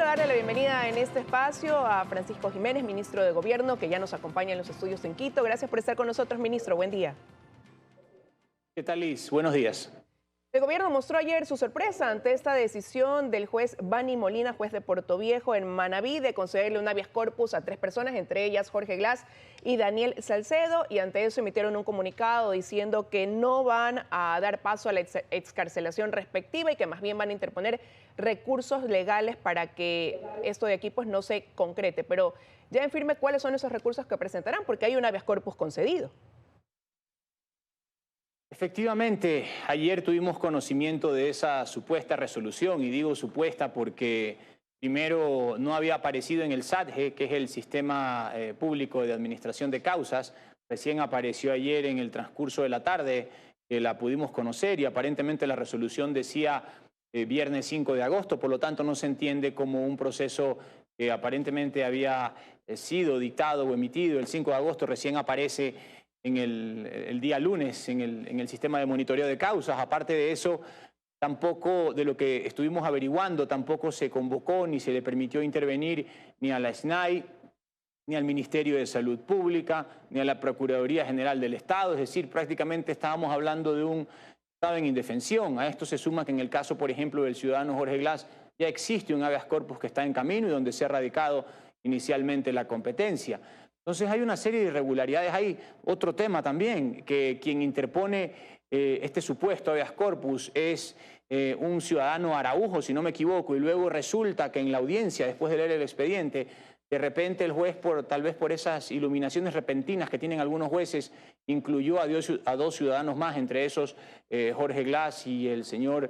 darle la bienvenida en este espacio a Francisco Jiménez, ministro de Gobierno, que ya nos acompaña en los estudios en Quito. Gracias por estar con nosotros, ministro. Buen día. ¿Qué tal, Liz? Buenos días. El gobierno mostró ayer su sorpresa ante esta decisión del juez Bani Molina, juez de Portoviejo en Manabí, de concederle un habeas corpus a 3 personas, entre ellas Jorge Glass y Daniel Salcedo, y ante eso emitieron un comunicado diciendo que no van a dar paso a la excarcelación respectiva y que más bien van a interponer recursos legales para que esto de aquí pues no se concrete. Pero ya en firme, ¿cuáles son esos recursos que presentarán? Porque hay un habeas corpus concedido. Efectivamente, ayer tuvimos conocimiento de esa supuesta resolución, y digo supuesta porque primero no había aparecido en el SADGE, que es el Sistema Público de Administración de Causas. Recién apareció ayer en el transcurso de la tarde, que la pudimos conocer, y aparentemente la resolución decía viernes 5 de agosto, por lo tanto no se entiende como un proceso que aparentemente había sido dictado o emitido el 5 de agosto, recién aparece en el día lunes en el sistema de monitoreo de causas. Aparte de eso, tampoco, de lo que estuvimos averiguando, tampoco se convocó ni se le permitió intervenir ni a la SNAI, ni al Ministerio de Salud Pública, ni a la Procuraduría General del Estado. Es decir, prácticamente estábamos hablando de un estado en indefensión. A esto se suma que en el caso, por ejemplo, del ciudadano Jorge Glass, ya existe un habeas corpus que está en camino y donde se ha radicado inicialmente la competencia. Entonces hay una serie de irregularidades. Hay otro tema también, que quien interpone este supuesto habeas corpus es un ciudadano Araujo, si no me equivoco, y luego resulta que en la audiencia, después de leer el expediente, de repente el juez, tal vez por esas iluminaciones repentinas que tienen algunos jueces, incluyó a 2 ciudadanos más, entre esos Jorge Glass y el señor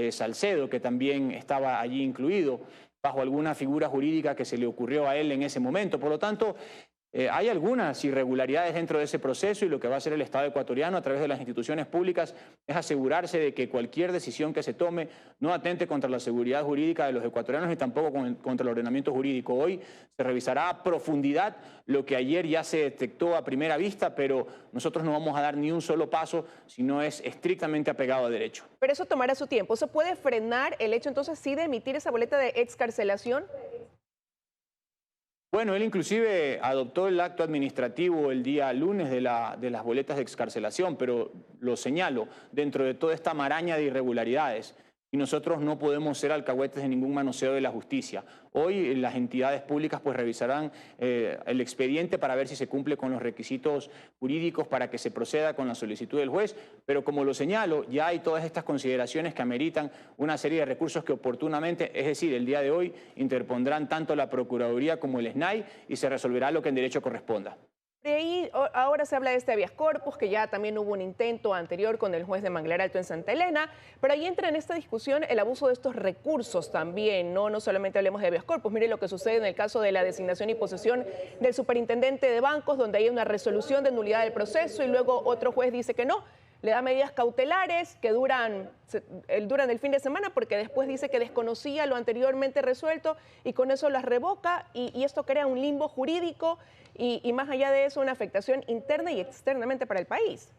Salcedo, que también estaba allí incluido, bajo alguna figura jurídica que se le ocurrió a él en ese momento. Por lo tanto, hay algunas irregularidades dentro de ese proceso, y lo que va a hacer el Estado ecuatoriano a través de las instituciones públicas es asegurarse de que cualquier decisión que se tome no atente contra la seguridad jurídica de los ecuatorianos ni tampoco contra el ordenamiento jurídico. Hoy se revisará a profundidad lo que ayer ya se detectó a primera vista, pero nosotros no vamos a dar ni un solo paso si no es estrictamente apegado a derecho. Pero eso tomará su tiempo. ¿Se puede frenar el hecho entonces sí de emitir esa boleta de excarcelación? Bueno, él inclusive adoptó el acto administrativo el día lunes de las boletas de excarcelación, pero lo señalo, dentro de toda esta maraña de irregularidades, y nosotros no podemos ser alcahuetes de ningún manoseo de la justicia. Hoy las entidades públicas pues revisarán el expediente para ver si se cumple con los requisitos jurídicos para que se proceda con la solicitud del juez, pero como lo señalo, ya hay todas estas consideraciones que ameritan una serie de recursos que oportunamente, es decir, el día de hoy, interpondrán tanto la Procuraduría como el SNAI, y se resolverá lo que en derecho corresponda. De ahí ahora se habla de este habeas corpus, que ya también hubo un intento anterior con el juez de Manglar Alto en Santa Elena, pero ahí entra en esta discusión el abuso de estos recursos también, no solamente hablemos de habeas corpus. Mire lo que sucede en el caso de la designación y posesión del superintendente de bancos, donde hay una resolución de nulidad del proceso y luego otro juez dice que no, le da medidas cautelares que duran el fin de semana, porque después dice que desconocía lo anteriormente resuelto y con eso las revoca, y esto crea un limbo jurídico y más allá de eso una afectación interna y externamente para el país.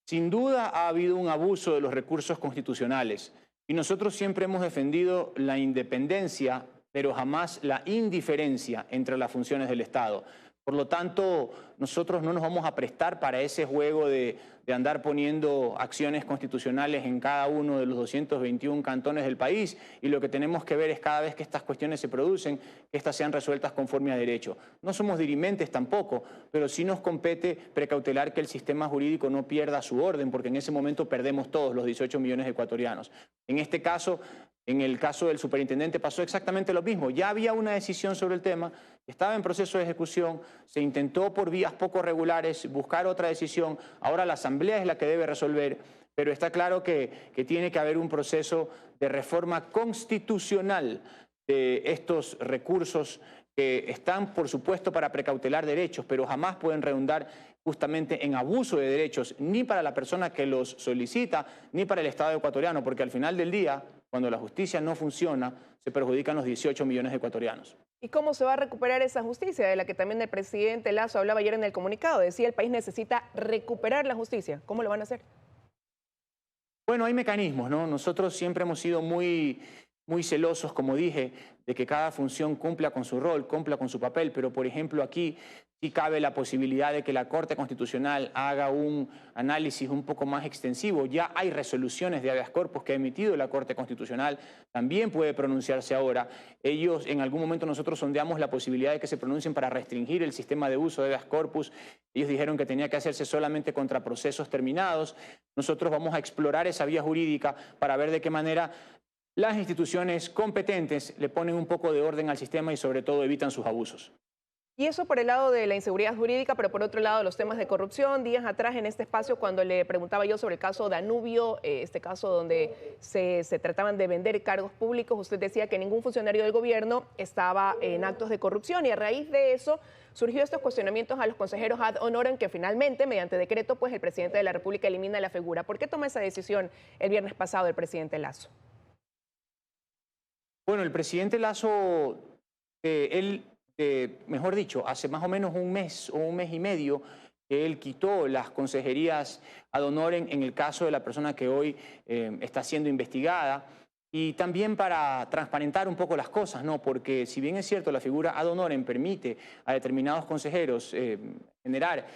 Sin duda ha habido un abuso de los recursos constitucionales, y nosotros siempre hemos defendido la independencia, pero jamás la indiferencia entre las funciones del Estado. Por lo tanto, nosotros no nos vamos a prestar para ese juego de andar poniendo acciones constitucionales en cada uno de los 221 cantones del país, y lo que tenemos que ver es, cada vez que estas cuestiones se producen, que estas sean resueltas conforme a derecho. No somos dirimentes tampoco, pero sí nos compete precautelar que el sistema jurídico no pierda su orden, porque en ese momento perdemos todos los 18 millones de ecuatorianos. En este caso, en el caso del superintendente pasó exactamente lo mismo. Ya había una decisión sobre el tema, estaba en proceso de ejecución, se intentó por vías poco regulares buscar otra decisión. Ahora la Asamblea es la que debe resolver, pero está claro que tiene que haber un proceso de reforma constitucional de estos recursos que están, por supuesto, para precautelar derechos, pero jamás pueden redundar justamente en abuso de derechos, ni para la persona que los solicita, ni para el Estado ecuatoriano, porque al final del día, cuando la justicia no funciona, se perjudican los 18 millones de ecuatorianos. ¿Y cómo se va a recuperar esa justicia de la que también el presidente Lasso hablaba ayer en el comunicado? Decía, el país necesita recuperar la justicia. ¿Cómo lo van a hacer? Bueno, hay mecanismos, ¿no? Nosotros siempre hemos sido muy muy celosos, como dije, de que cada función cumpla con su rol, cumpla con su papel, pero por ejemplo aquí sí cabe la posibilidad de que la Corte Constitucional haga un análisis un poco más extensivo. Ya hay resoluciones de habeas corpus que ha emitido la Corte Constitucional, también puede pronunciarse ahora. Ellos, en algún momento nosotros sondeamos la posibilidad de que se pronuncien para restringir el sistema de uso de habeas corpus. Ellos dijeron que tenía que hacerse solamente contra procesos terminados. Nosotros vamos a explorar esa vía jurídica para ver de qué manera las instituciones competentes le ponen un poco de orden al sistema y sobre todo evitan sus abusos. Y eso por el lado de la inseguridad jurídica, pero por otro lado los temas de corrupción. Días atrás en este espacio, cuando le preguntaba yo sobre el caso Danubio, este caso donde se trataban de vender cargos públicos, usted decía que ningún funcionario del gobierno estaba en actos de corrupción y a raíz de eso surgió estos cuestionamientos a los consejeros ad honorem que finalmente, mediante decreto, pues el presidente de la República elimina la figura. ¿Por qué toma esa decisión el viernes pasado el presidente Lasso? Bueno, el presidente Lasso, mejor dicho, hace más o menos un mes o un mes y medio que él quitó las consejerías ad honorem en el caso de la persona que hoy está siendo investigada. Y también para transparentar un poco las cosas, ¿no? Porque si bien es cierto, la figura ad honorem permite a determinados consejeros generar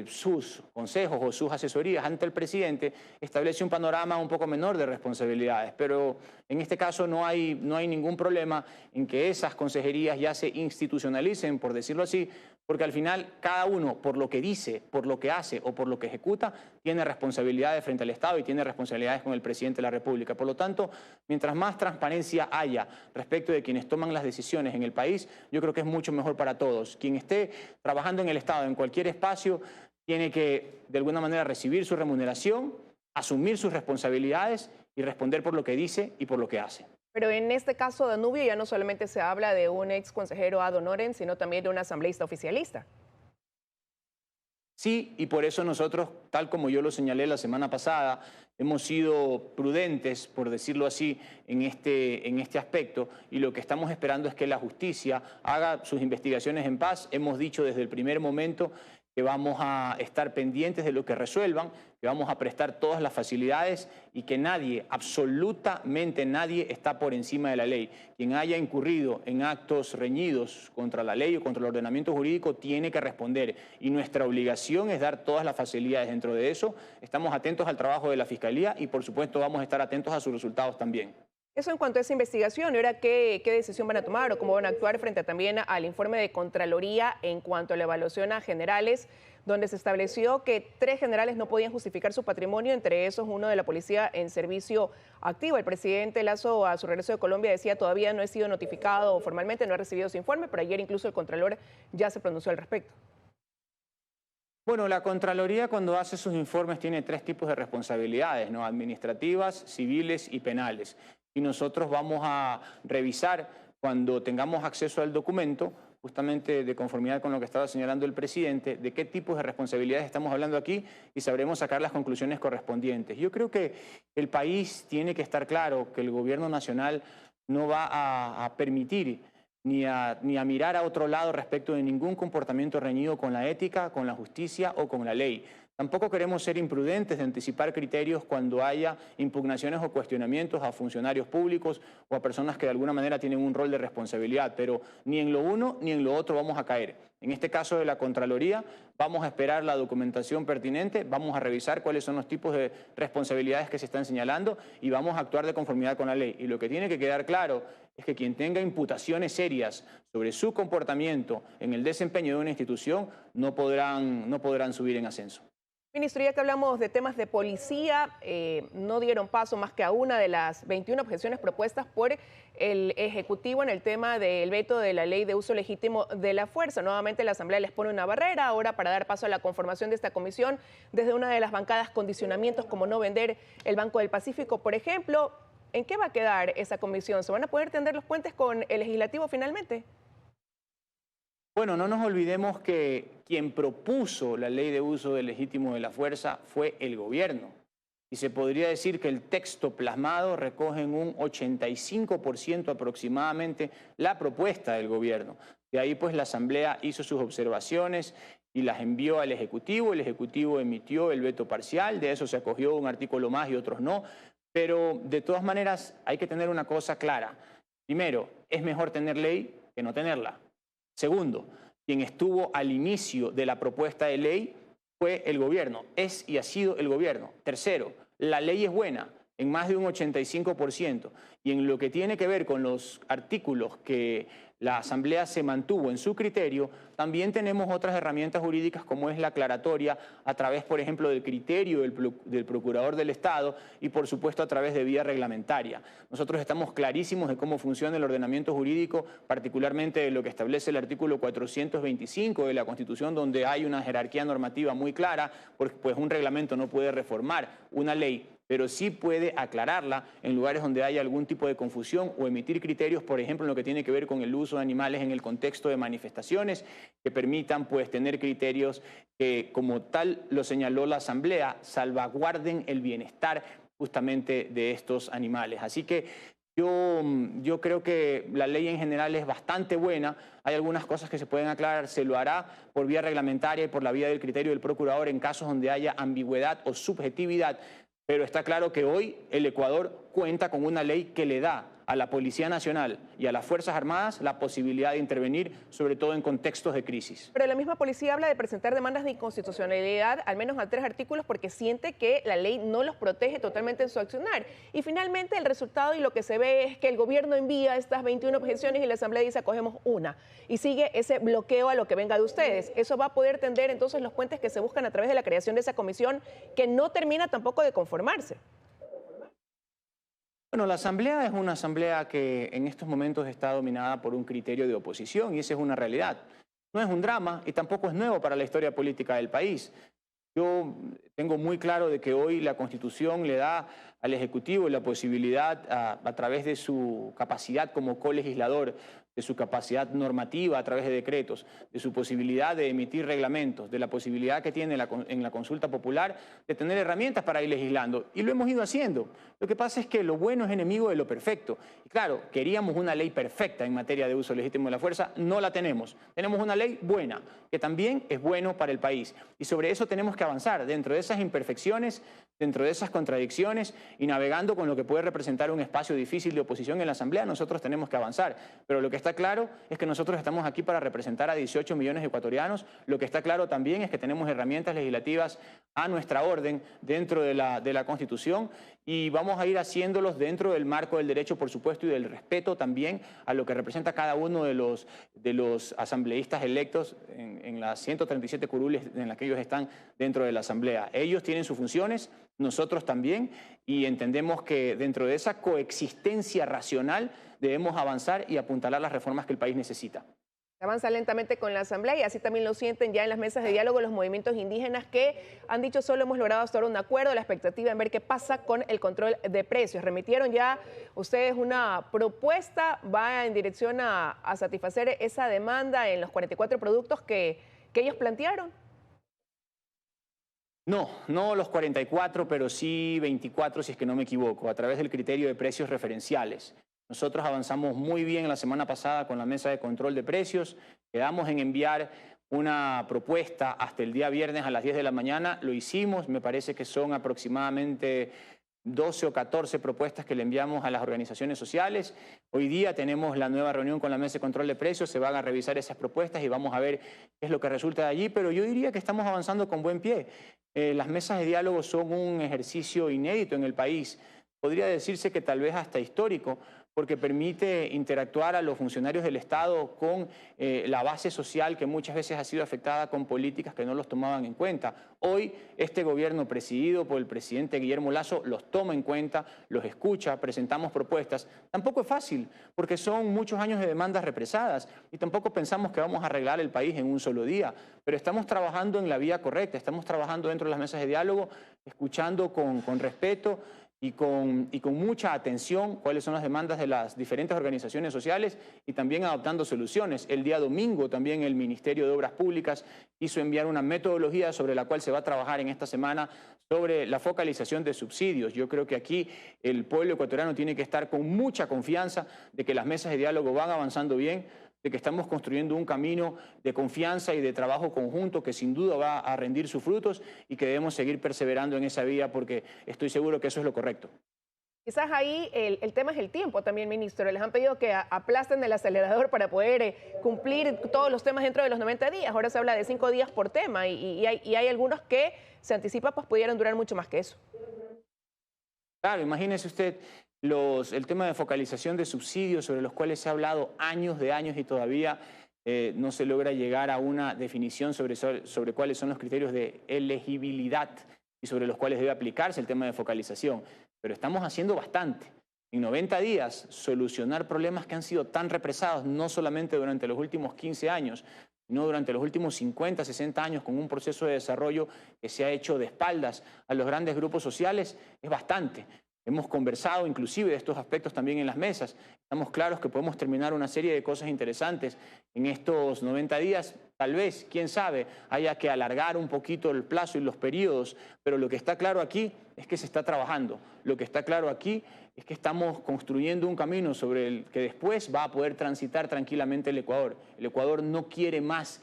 sus consejos o sus asesorías ante el presidente, establece un panorama un poco menor de responsabilidades. Pero en este caso no hay ningún problema en que esas consejerías ya se institucionalicen, por decirlo así, porque al final cada uno, por lo que dice, por lo que hace o por lo que ejecuta, tiene responsabilidades frente al Estado y tiene responsabilidades con el presidente de la República. Por lo tanto, mientras más transparencia haya respecto de quienes toman las decisiones en el país, yo creo que es mucho mejor para todos. Quien esté trabajando en el Estado, en cualquier espacio, tiene que, de alguna manera, recibir su remuneración, asumir sus responsabilidades y responder por lo que dice y por lo que hace. Pero en este caso Danubio ya no solamente se habla de un ex consejero ad honorem, sino también de un asambleísta oficialista. Sí, y por eso nosotros, tal como yo lo señalé la semana pasada, hemos sido prudentes, por decirlo así, en este aspecto, y lo que estamos esperando es que la justicia haga sus investigaciones en paz. Hemos dicho desde el primer momento que vamos a estar pendientes de lo que resuelvan, que vamos a prestar todas las facilidades y que nadie, absolutamente nadie, está por encima de la ley. Quien haya incurrido en actos reñidos contra la ley o contra el ordenamiento jurídico tiene que responder y nuestra obligación es dar todas las facilidades. Dentro de eso estamos atentos al trabajo de la Fiscalía y por supuesto vamos a estar atentos a sus resultados también. Eso en cuanto a esa investigación, ¿y ahora qué decisión van a tomar o cómo van a actuar frente también al informe de Contraloría en cuanto a la evaluación a generales, donde se estableció que 3 generales no podían justificar su patrimonio, entre esos uno de la policía en servicio activo? El presidente Lasso a su regreso de Colombia decía todavía no he sido notificado formalmente, no he recibido su informe, pero ayer incluso el Contralor ya se pronunció al respecto. Bueno, la Contraloría cuando hace sus informes tiene 3 tipos de responsabilidades, ¿no? Administrativas, civiles y penales. Y nosotros vamos a revisar cuando tengamos acceso al documento, justamente de conformidad con lo que estaba señalando el presidente, de qué tipos de responsabilidades estamos hablando aquí y sabremos sacar las conclusiones correspondientes. Yo creo que el país tiene que estar claro que el gobierno nacional no va a permitir ni a mirar a otro lado respecto de ningún comportamiento reñido con la ética, con la justicia o con la ley. Tampoco queremos ser imprudentes de anticipar criterios cuando haya impugnaciones o cuestionamientos a funcionarios públicos o a personas que de alguna manera tienen un rol de responsabilidad, pero ni en lo uno ni en lo otro vamos a caer. En este caso de la Contraloría, vamos a esperar la documentación pertinente, vamos a revisar cuáles son los tipos de responsabilidades que se están señalando y vamos a actuar de conformidad con la ley. Y lo que tiene que quedar claro es que quien tenga imputaciones serias sobre su comportamiento en el desempeño de una institución no podrán subir en ascenso. Ministro, ya que hablamos de temas de policía, no dieron paso más que a una de las 21 objeciones propuestas por el Ejecutivo en el tema del veto de la ley de uso legítimo de la fuerza. Nuevamente la Asamblea les pone una barrera ahora para dar paso a la conformación de esta comisión desde una de las bancadas condicionamientos como no vender el Banco del Pacífico, por ejemplo. ¿En qué va a quedar esa comisión? ¿Se van a poder tender los puentes con el Legislativo finalmente? Bueno, no nos olvidemos que quien propuso la ley de uso legítimo de la fuerza fue el gobierno. Y se podría decir que el texto plasmado recoge en un 85% aproximadamente la propuesta del gobierno. De ahí pues la Asamblea hizo sus observaciones y las envió al Ejecutivo. El Ejecutivo emitió el veto parcial, de eso se acogió un artículo más y otros no. Pero de todas maneras hay que tener una cosa clara. Primero, es mejor tener ley que no tenerla. Segundo, quien estuvo al inicio de la propuesta de ley fue el gobierno, es y ha sido el gobierno. Tercero, la ley es buena en más de un 85%. Y en lo que tiene que ver con los artículos que la Asamblea se mantuvo en su criterio, también tenemos otras herramientas jurídicas como es la aclaratoria a través, por ejemplo, del criterio del Procurador del Estado y, por supuesto, a través de vía reglamentaria. Nosotros estamos clarísimos de cómo funciona el ordenamiento jurídico, particularmente de lo que establece el artículo 425 de la Constitución, donde hay una jerarquía normativa muy clara, porque pues un reglamento no puede reformar una ley, pero sí puede aclararla en lugares donde haya algún tipo de confusión o emitir criterios, por ejemplo, en lo que tiene que ver con el uso de animales en el contexto de manifestaciones, que permitan pues tener criterios que, como tal lo señaló la Asamblea, salvaguarden el bienestar justamente de estos animales. Así que yo creo que la ley en general es bastante buena. Hay algunas cosas que se pueden aclarar, se lo hará por vía reglamentaria y por la vía del criterio del procurador en casos donde haya ambigüedad o subjetividad. Pero está claro que hoy el Ecuador cuenta con una ley que le da a la Policía Nacional y a las Fuerzas Armadas la posibilidad de intervenir, sobre todo en contextos de crisis. Pero la misma policía habla de presentar demandas de inconstitucionalidad, al menos a 3 artículos, porque siente que la ley no los protege totalmente en su accionar. Y finalmente el resultado y lo que se ve es que el gobierno envía estas 21 objeciones y la Asamblea dice acogemos una. Y sigue ese bloqueo a lo que venga de ustedes. Eso va a poder tender entonces los puentes que se buscan a través de la creación de esa comisión, que no termina tampoco de conformarse. Bueno, la Asamblea es una Asamblea que en estos momentos está dominada por un criterio de oposición y esa es una realidad. No es un drama y tampoco es nuevo para la historia política del país. Yo tengo muy claro de que hoy la Constitución le da al Ejecutivo la posibilidad, a través de su capacidad como colegislador, de su capacidad normativa a través de decretos, de su posibilidad de emitir reglamentos, de la posibilidad que tiene en la consulta popular de tener herramientas para ir legislando. Y lo hemos ido haciendo. Lo que pasa es que lo bueno es enemigo de lo perfecto. Y claro, queríamos una ley perfecta en materia de uso legítimo de la fuerza, no la tenemos. Tenemos una ley buena, que también es bueno para el país. Y sobre eso tenemos que avanzar, dentro de esas imperfecciones, dentro de esas contradicciones y navegando con lo que puede representar un espacio difícil de oposición en la Asamblea, nosotros tenemos que avanzar. Pero lo que está claro es que nosotros estamos aquí para representar a 18 millones de ecuatorianos. Lo que está claro también es que tenemos herramientas legislativas a nuestra orden dentro de la Constitución y vamos a ir haciéndolos dentro del marco del derecho, por supuesto, y del respeto también a lo que representa cada uno de los asambleístas electos en las 137 curules en las que ellos están dentro de la Asamblea. Ellos tienen sus funciones, nosotros también, y entendemos que dentro de esa coexistencia racional debemos avanzar y apuntalar las reformas que el país necesita. Avanza lentamente con la Asamblea y así también lo sienten ya en las mesas de diálogo los movimientos indígenas que han dicho solo hemos logrado hasta ahora un acuerdo, la expectativa en ver qué pasa con el control de precios. Remitieron ya ustedes una propuesta, va en dirección a satisfacer esa demanda en los 44 productos que ellos plantearon. No los 44, pero sí 24 si es que no me equivoco, a través del criterio de precios referenciales. Nosotros avanzamos muy bien la semana pasada con la mesa de control de precios, quedamos en enviar una propuesta hasta el día viernes a las 10 de la mañana, lo hicimos, me parece que son aproximadamente 12 o 14 propuestas que le enviamos a las organizaciones sociales. Hoy día tenemos la nueva reunión con la mesa de control de precios, se van a revisar esas propuestas y vamos a ver qué es lo que resulta de allí, pero yo diría que estamos avanzando con buen pie. Las mesas de diálogo son un ejercicio inédito en el país, podría decirse que tal vez hasta histórico, porque permite interactuar a los funcionarios del Estado con la base social que muchas veces ha sido afectada con políticas que no los tomaban en cuenta. Hoy este gobierno presidido por el presidente Guillermo Lasso los toma en cuenta, los escucha, presentamos propuestas. Tampoco es fácil, porque son muchos años de demandas represadas y tampoco pensamos que vamos a arreglar el país en un solo día, pero estamos trabajando en la vía correcta, estamos trabajando dentro de las mesas de diálogo, escuchando con respeto, y con mucha atención cuáles son las demandas de las diferentes organizaciones sociales y también adoptando soluciones. El día domingo también el Ministerio de Obras Públicas hizo enviar una metodología sobre la cual se va a trabajar en esta semana sobre la focalización de subsidios. Yo creo que aquí el pueblo ecuatoriano tiene que estar con mucha confianza de que las mesas de diálogo van avanzando bien, de que estamos construyendo un camino de confianza y de trabajo conjunto que sin duda va a rendir sus frutos y que debemos seguir perseverando en esa vía porque estoy seguro que eso es lo correcto. Quizás ahí el tema es el tiempo también, ministro. Les han pedido que aplasten el acelerador para poder cumplir todos los temas dentro de los 90 días. Ahora se habla de 5 días por tema y hay algunos que se anticipa pues pudieran durar mucho más que eso. Claro, imagínese usted el tema de focalización de subsidios sobre los cuales se ha hablado años de años y todavía no se logra llegar a una definición sobre cuáles son los criterios de elegibilidad y sobre los cuales debe aplicarse el tema de focalización. Pero estamos haciendo bastante. En 90 días, solucionar problemas que han sido tan represados, no solamente durante los últimos 15 años, sino durante los últimos 50, 60 años, con un proceso de desarrollo que se ha hecho de espaldas a los grandes grupos sociales, es bastante. Hemos conversado inclusive de estos aspectos también en las mesas. Estamos claros que podemos terminar una serie de cosas interesantes en estos 90 días. Tal vez, quién sabe, haya que alargar un poquito el plazo y los periodos, pero lo que está claro aquí es que se está trabajando. Lo que está claro aquí es que estamos construyendo un camino sobre el que después va a poder transitar tranquilamente el Ecuador. El Ecuador no quiere más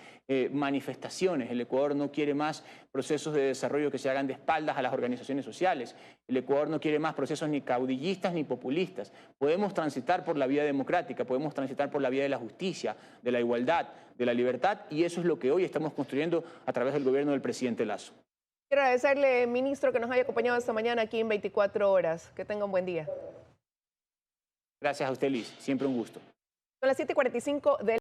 manifestaciones, el Ecuador no quiere más procesos de desarrollo que se hagan de espaldas a las organizaciones sociales, el Ecuador no quiere más procesos ni caudillistas ni populistas. Podemos transitar por la vía democrática, podemos transitar por la vía de la justicia, de la igualdad, de la libertad, y eso es lo que hoy estamos construyendo a través del gobierno del presidente Lasso. Quiero agradecerle, ministro, que nos haya acompañado esta mañana aquí en 24 horas. Que tenga un buen día. Gracias a usted, Liz. Siempre un gusto. Son las 7:45 de